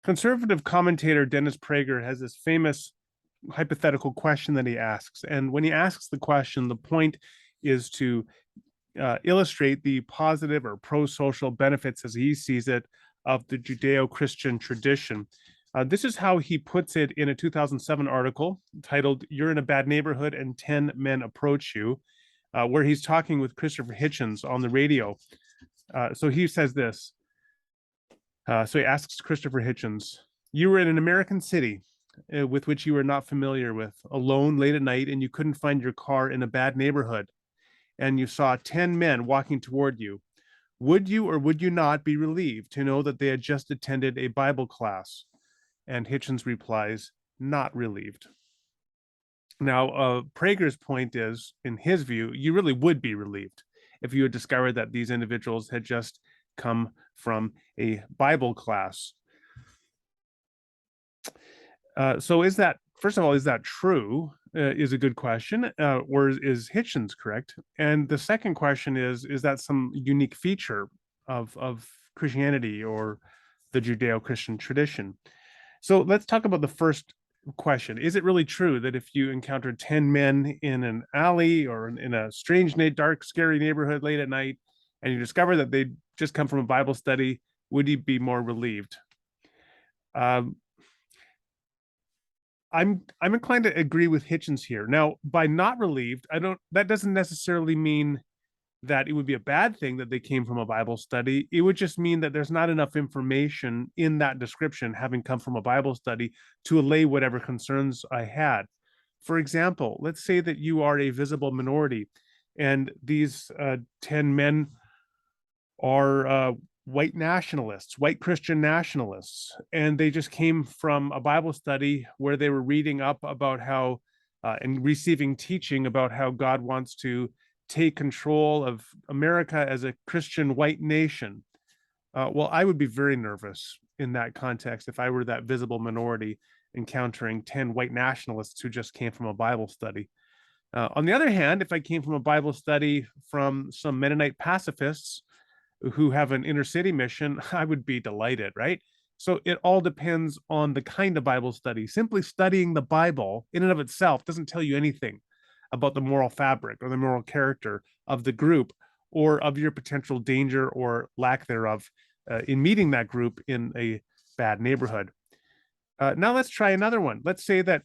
Conservative commentator Dennis Prager has this famous hypothetical question that he asks. And when he asks the question, the point is to illustrate the positive or pro-social benefits, as he sees it, of the Judeo-Christian tradition. This is how he puts it in a 2007 article titled "You're in a Bad Neighborhood and 10 Men Approach You," where he's talking with Christopher Hitchens on the radio. So he says this. So he asks Christopher Hitchens, "You were in an American city with which you were not familiar with, alone late at night, and you couldn't find your car in a bad neighborhood, and you saw 10 men walking toward you. Would you or would you not be relieved to know that they had just attended a Bible class?" And Hitchens replies, "Not relieved." Now, Prager's point is, in his view, you really would be relieved if you had discovered that these individuals had just come from a Bible class. So is that, first of all, is that true? Is a good question, or is Hitchens correct? And the second question is that some unique feature of Christianity or the Judeo-Christian tradition? So let's talk about the first question. Is it really true that if you encountered 10 men in an alley or in a strange, dark, scary neighborhood late at night, and you discover that they just come from a Bible study, would you be more relieved? I'm inclined to agree with Hitchens here. Now, by not relieved, that doesn't necessarily mean that it would be a bad thing that they came from a Bible study. It would just mean that there's not enough information in that description, having come from a Bible study, to allay whatever concerns I had. For example, let's say that you are a visible minority, and these 10 men are white nationalists, white Christian nationalists, and they just came from a Bible study where they were reading up about how and receiving teaching about how God wants to take control of America as a Christian white nation. Well, I would be very nervous in that context if I were that visible minority encountering 10 white nationalists who just came from a Bible study. On the other hand, if I came from a Bible study from some Mennonite pacifists who have an inner city mission, I would be delighted, right? So it all depends on the kind of Bible study. Simply studying the Bible in and of itself doesn't tell you anything about the moral fabric or the moral character of the group or of your potential danger or lack thereof in meeting that group in a bad neighborhood. Now let's try another one. Let's say that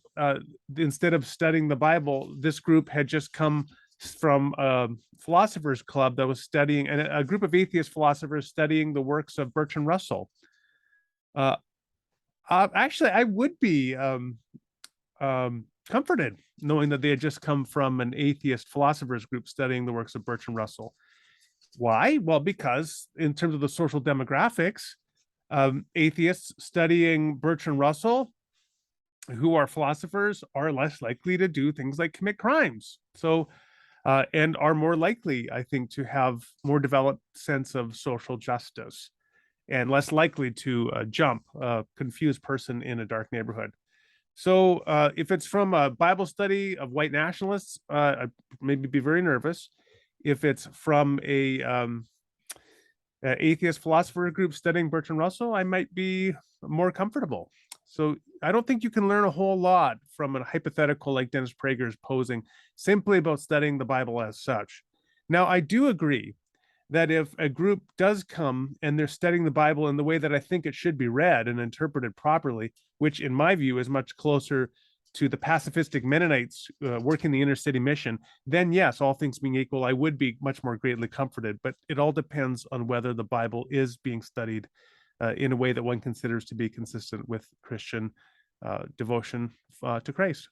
instead of studying the Bible, this group had just come from a philosophers club that was studying, and a group of atheist philosophers studying the works of Bertrand Russell. Actually, I would be comforted knowing that they had just come from an atheist philosophers group studying the works of Bertrand Russell. Why? Well, because in terms of the social demographics, atheists studying Bertrand Russell, who are philosophers, are less likely to do things like commit crimes. So, and are more likely, I think, to have more developed sense of social justice and less likely to jump a confused person in a dark neighborhood. So if it's from a Bible study of white nationalists, I'd maybe be very nervous. If it's from a atheist philosopher group studying Bertrand Russell, I might be more comfortable. So I don't think you can learn a whole lot from a hypothetical like Dennis Prager is posing simply about studying the Bible as such. Now, I do agree that if a group does come and they're studying the Bible in the way that I think it should be read and interpreted properly, which in my view is much closer to the pacifistic Mennonites working the inner city mission, then yes, all things being equal, I would be much more greatly comforted. But it all depends on whether the Bible is being studied in a way that one considers to be consistent with Christian devotion to Christ.